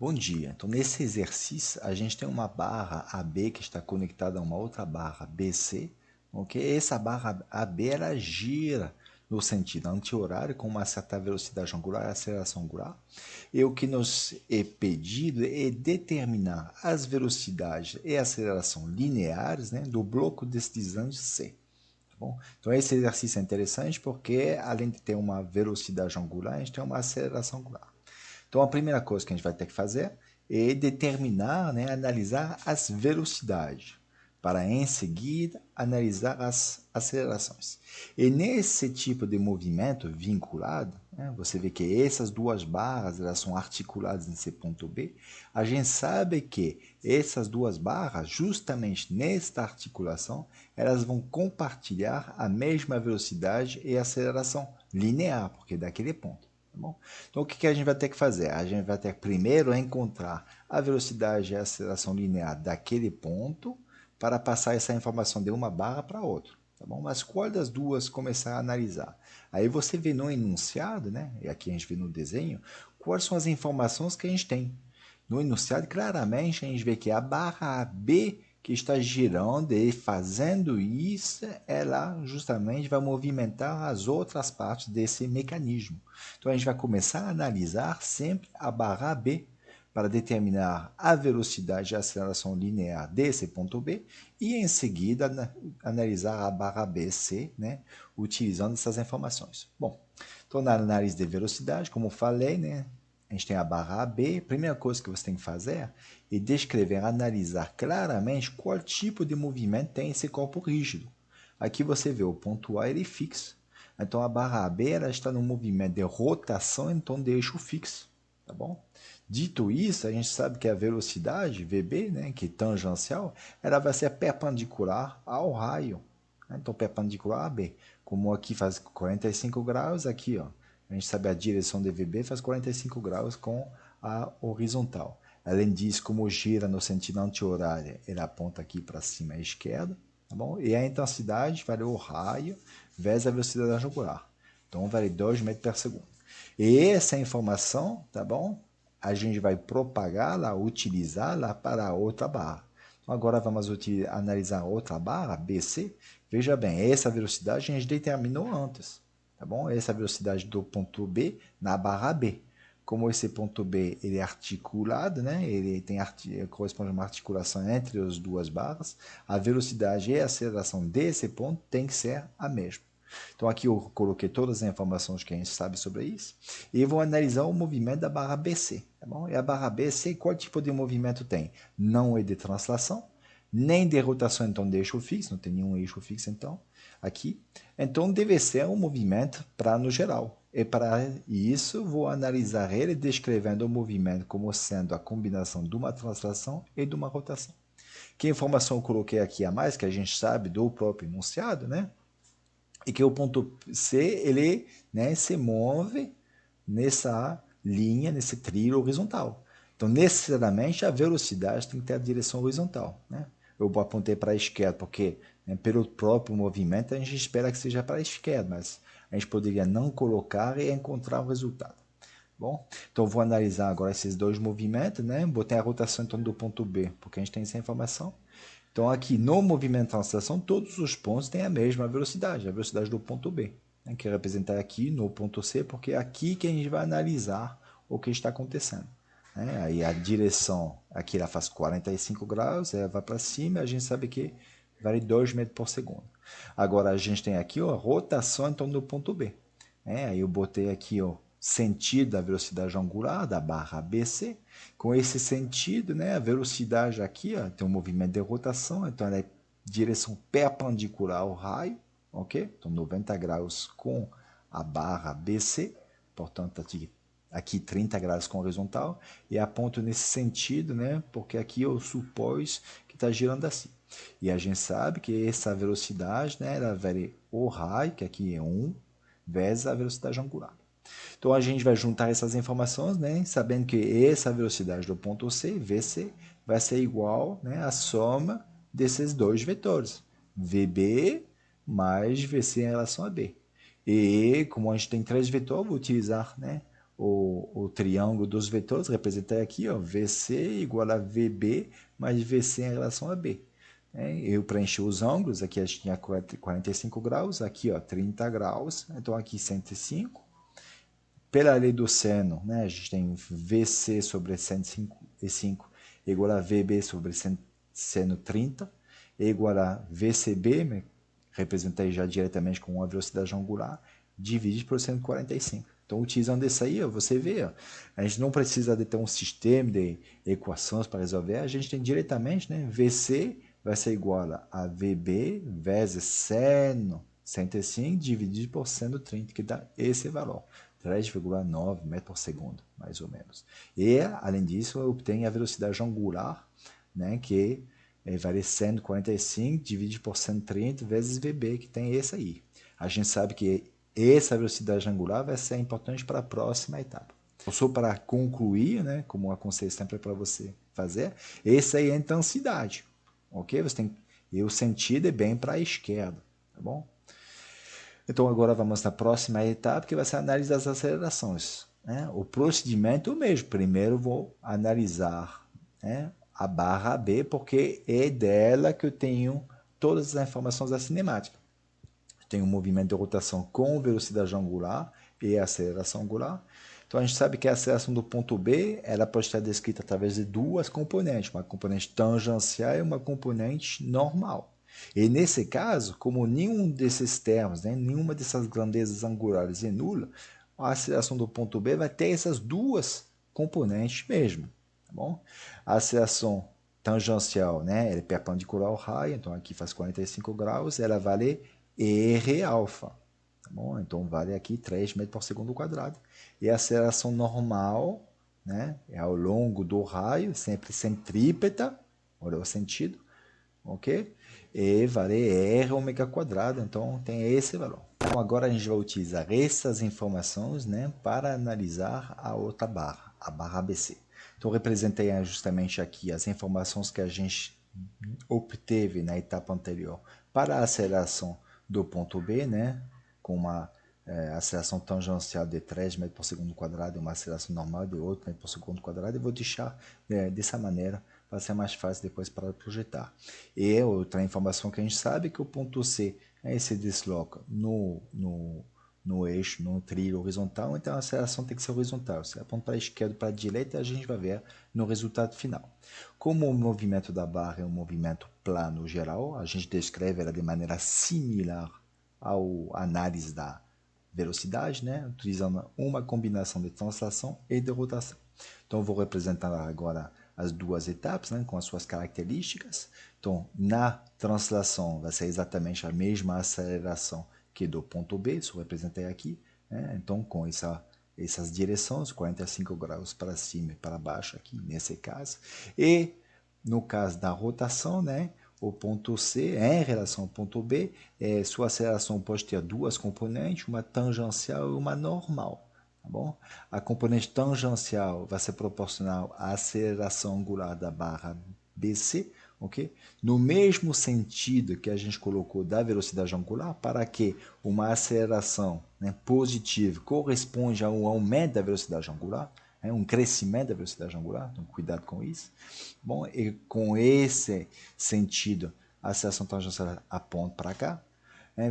Bom dia. Então, nesse exercício, a gente tem uma barra AB que está conectada a uma outra barra BC, ok? Essa barra AB, ela gira no sentido anti-horário com uma certa velocidade angular e aceleração angular. E o que nos é pedido é determinar as velocidades e aceleração lineares, né, do bloco deslizante C. Tá bom? Então, esse exercício é interessante porque, além de ter uma velocidade angular, a gente tem uma aceleração angular. Então, a primeira coisa que a gente vai ter que fazer é determinar, né, analisar as velocidades, para em seguida analisar as acelerações. E nesse tipo de movimento vinculado, né, você vê que essas duas barras elas são articuladas nesse ponto B. A gente sabe que essas duas barras, justamente nesta articulação, elas vão compartilhar a mesma velocidade e aceleração linear, porque é daquele ponto. Tá bom? Então, o que a gente vai ter que fazer? A gente vai ter que primeiro encontrar a velocidade e a aceleração linear daquele ponto para passar essa informação de uma barra para outra. Tá bom? Mas qual das duas começar a analisar? Aí você vê no enunciado, né? E aqui a gente vê no desenho, quais são as informações que a gente tem. No enunciado, claramente, a gente vê que a barra B que está girando e fazendo isso, ela justamente vai movimentar as outras partes desse mecanismo. Então, a gente vai começar a analisar sempre a barra B para determinar a velocidade e a aceleração linear desse ponto B e, em seguida, analisar a barra BC, né, utilizando essas informações. Bom, então, na análise de velocidade, como falei, né, a gente tem a barra AB. A primeira coisa que você tem que fazer é descrever, analisar claramente qual tipo de movimento tem esse corpo rígido. Aqui você vê o ponto A, ele é fixo. Então, a barra AB ela está no movimento de rotação em torno de eixo fixo. Tá bom? Dito isso, a gente sabe que a velocidade, VB, né, que é tangencial, ela vai ser perpendicular ao raio. Então, perpendicular a B. Como aqui faz 45 graus, aqui, ó, a gente sabe a direção de VB faz 45 graus com a horizontal. Além disso, como gira no sentido anti-horário, ele aponta aqui para cima à esquerda, tá bom? E a intensidade vale o raio vezes a velocidade angular. Então, vale 2 metros por segundo. E essa informação, tá bom? A gente vai propagá-la, utilizá-la para a outra barra. Então, agora vamos analisar outra barra, BC. Veja bem, essa velocidade a gente determinou antes. Tá bom? Essa é a velocidade do ponto B na barra B. Como esse ponto B ele é articulado, né? Ele tem corresponde a uma articulação entre as duas barras, a velocidade e a aceleração desse ponto tem que ser a mesma. Então aqui eu coloquei todas as informações que a gente sabe sobre isso e vou analisar o movimento da barra BC. Tá bom? E a barra BC, qual tipo de movimento tem? Não é de translação, nem de rotação então de eixo fixo, não tem nenhum eixo fixo então aqui. Então deve ser um movimento plano geral. E para isso vou analisar ele descrevendo o movimento como sendo a combinação de uma translação e de uma rotação. Que informação eu coloquei aqui a mais, que a gente sabe do próprio enunciado, né? E que o ponto C, ele, né, se move nessa linha, nesse trilho horizontal. Então, necessariamente, a velocidade tem que ter a direção horizontal, né? Eu apontei para a esquerda porque, né, pelo próprio movimento, a gente espera que seja para a esquerda, mas a gente poderia não colocar e encontrar o resultado. Bom, então eu vou analisar agora esses dois movimentos, né? Botei a rotação em torno do ponto B, porque a gente tem essa informação. Então, aqui no movimento de translação, todos os pontos têm a mesma velocidade, a velocidade do ponto B, né, que é representada aqui no ponto C, porque é aqui que a gente vai analisar o que está acontecendo. Né? Aí a direção, aqui ela faz 45 graus, ela vai para cima, a gente sabe que vale 2 metros por segundo. Agora, a gente tem aqui ó, a rotação em torno do ponto B. Né? Aí eu botei aqui o sentido da velocidade angular da barra ABC. Com esse sentido, né, a velocidade aqui ó, tem um movimento de rotação, então ela é direção perpendicular ao raio, ok? Então 90 graus com a barra BC, portanto aqui 30 graus com horizontal, e aponto nesse sentido, né, porque aqui eu supus que está girando assim. E a gente sabe que essa velocidade, né, ela vale o raio, que aqui é 1, vezes a velocidade angular. Então a gente vai juntar essas informações, né, sabendo que essa velocidade do ponto C, VC, vai ser igual, né, à soma desses dois vetores, VB mais VC em relação a B. E como a gente tem três vetores, vou utilizar, né, o triângulo dos vetores, representei aqui, ó, VC igual a VB mais VC em relação a B. Eu preenchi os ângulos, aqui a gente tinha 45 graus, aqui ó, 30 graus, então aqui 105. Pela lei do seno, né, a gente tem VC sobre 105 igual a VB sobre seno 30, igual a VCB, né, representei já diretamente com a velocidade angular, dividido por 145. Então, utilizando isso aí, ó, você vê, ó, a gente não precisa de ter um sistema de equações para resolver, a gente tem diretamente, né, VC vai ser igual a VB vezes seno 105 dividido por seno 30, que dá esse valor, 3,9 metros por segundo, mais ou menos. E, além disso, eu obtenho a velocidade angular, né, que vale 145 dividido por 130 vezes VB, que tem esse aí. A gente sabe que essa velocidade angular vai ser importante para a próxima etapa. Só para concluir, né, como eu aconselho sempre para você fazer, essa aí é a intensidade, ok? Você tem, e o sentido é bem para a esquerda, tá bom? Então agora vamos na próxima etapa, que vai ser a análise das acelerações, né? O procedimento é o mesmo. Primeiro vou analisar, né, a barra B, porque é dela que eu tenho todas as informações da cinemática. Tem um movimento de rotação com velocidade angular e aceleração angular. Então a gente sabe que a aceleração do ponto B ela pode estar descrita através de duas componentes, uma componente tangencial e uma componente normal. E nesse caso, como nenhum desses termos, né, nenhuma dessas grandezas angulares é nula, a aceleração do ponto B vai ter essas duas componentes mesmo. Tá bom? A aceleração tangencial, né, ela é perpendicular ao raio, então aqui faz 45 graus, ela vale R alfa. Tá bom? Então vale aqui 3 metros por segundo quadrado. E a aceleração normal, né, é ao longo do raio, sempre centrípeta, olha o sentido, ok? E vale R ômega quadrado, então tem esse valor. Então agora a gente vai utilizar essas informações, né, para analisar a outra barra, a barra ABC. Então eu representei justamente aqui as informações que a gente obteve na etapa anterior para a aceleração do ponto B, né, com uma aceleração tangencial de 3 metros por segundo quadrado e uma aceleração normal de 8 metros por segundo quadrado. E vou deixar dessa maneira para ser mais fácil depois para projetar. E outra informação que a gente sabe é que o ponto C se desloca no eixo, no trilho horizontal, então a aceleração tem que ser horizontal. Se aponta para a esquerda ou para a direita, a gente vai ver no resultado final. Como o movimento da barra é um movimento plano geral, a gente descreve ela de maneira similar ao análise da velocidade, né? Utilizando uma combinação de translação e de rotação. Então, eu vou representar agora as duas etapas, né, com as suas características. Então, na translação vai ser exatamente a mesma aceleração que do ponto B, isso eu representei aqui, né? Então, com essas direções, 45 graus para cima e para baixo aqui, nesse caso. E, no caso da rotação, né, o ponto C, em relação ao ponto B, sua aceleração pode ter duas componentes, uma tangencial e uma normal. Tá bom? A componente tangencial vai ser proporcional à aceleração angular da barra BC, ok? No mesmo sentido que a gente colocou da velocidade angular, para que uma aceleração, né, positiva corresponde a um aumento da velocidade angular, um crescimento da velocidade angular, então cuidado com isso. Bom, e com esse sentido, a aceleração tangencial aponta para cá.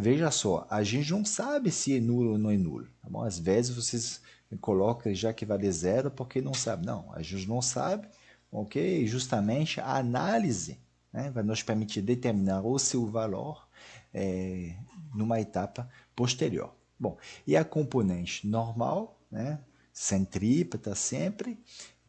Veja só, a gente não sabe se é nulo ou não é nulo. Tá bom? Às vezes vocês colocam já que vale zero porque não sabe. Não, a gente não sabe, ok? Justamente a análise, né, vai nos permitir determinar o seu valor numa etapa posterior. Bom, e a componente normal, né, centrípeta sempre,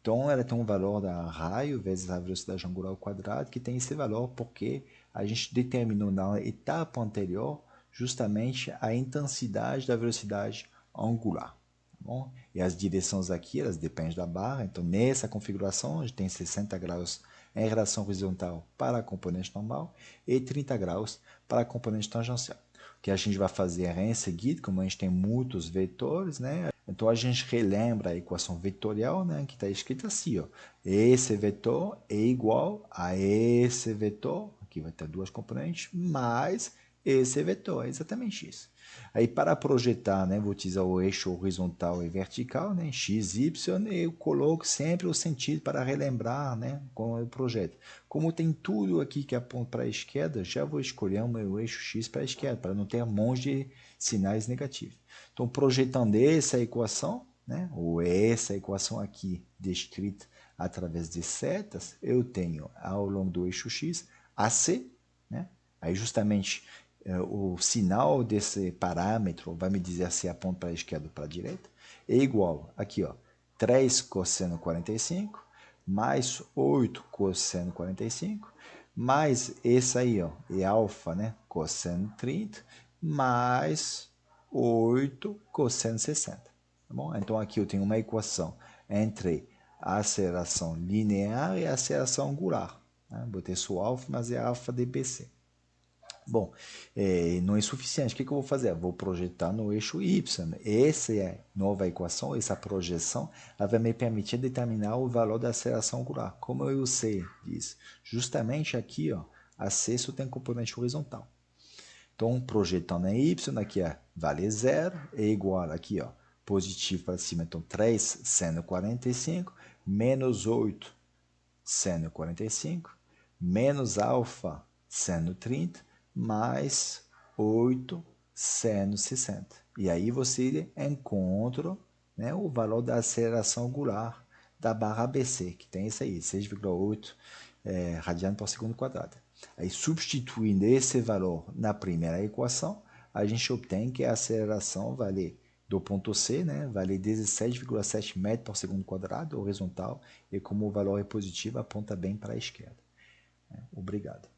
então ela tem um valor da raio vezes a velocidade angular ao quadrado, que tem esse valor porque a gente determinou na etapa anterior justamente a intensidade da velocidade angular. Tá bom? E as direções aqui, elas dependem da barra, então nessa configuração a gente tem 60 graus em relação horizontal para a componente normal e 30 graus para a componente tangencial. O que a gente vai fazer em seguida, como a gente tem muitos vetores, né? Então a gente relembra a equação vetorial, né, que está escrita assim, ó. Esse vetor é igual a esse vetor, aqui vai ter duas componentes, mais esse vetor, é exatamente isso. Aí para projetar, né, vou utilizar o eixo horizontal e vertical, né, x, y, eu coloco sempre o sentido para relembrar, né, com o projeto. Como tem tudo aqui que aponta para a esquerda, já vou escolher o meu eixo x para a esquerda, para não ter um monte de sinais negativos. Então, projetando essa equação, né, ou essa equação aqui descrita através de setas, eu tenho ao longo do eixo x AC, né, aí justamente o sinal desse parâmetro vai me dizer se aponta para a esquerda ou para a direita, é igual, aqui ó, 3 cosseno 45, mais 8 cosseno 45, mais esse aí ó, é alfa, né, cosseno 30, mais 8 cosseno 60. Tá bom? Então aqui eu tenho uma equação entre a aceleração linear e a aceleração angular. Né? Botei só alfa, mas é alfa de BC. Bom, não é suficiente. O que eu vou fazer? Vou projetar no eixo Y. Essa é a nova equação, essa projeção, ela vai me permitir determinar o valor da aceleração angular. Como eu sei disso? Justamente aqui, ó, a C só tem componente horizontal. Então, projetando em Y, aqui vale 0, é igual aqui, ó, positivo para cima. Então, 3 seno 45, menos 8 seno 45, menos alfa seno 30, mais 8 seno 60. E aí você encontra, né, o valor da aceleração angular da barra ABC, que tem isso aí, 6,8 radiano por segundo quadrado. Aí, substituindo esse valor na primeira equação, a gente obtém que a aceleração vale do ponto C, né, vale 17,7 metros por segundo quadrado, horizontal, e como o valor é positivo, aponta bem para a esquerda. Obrigado.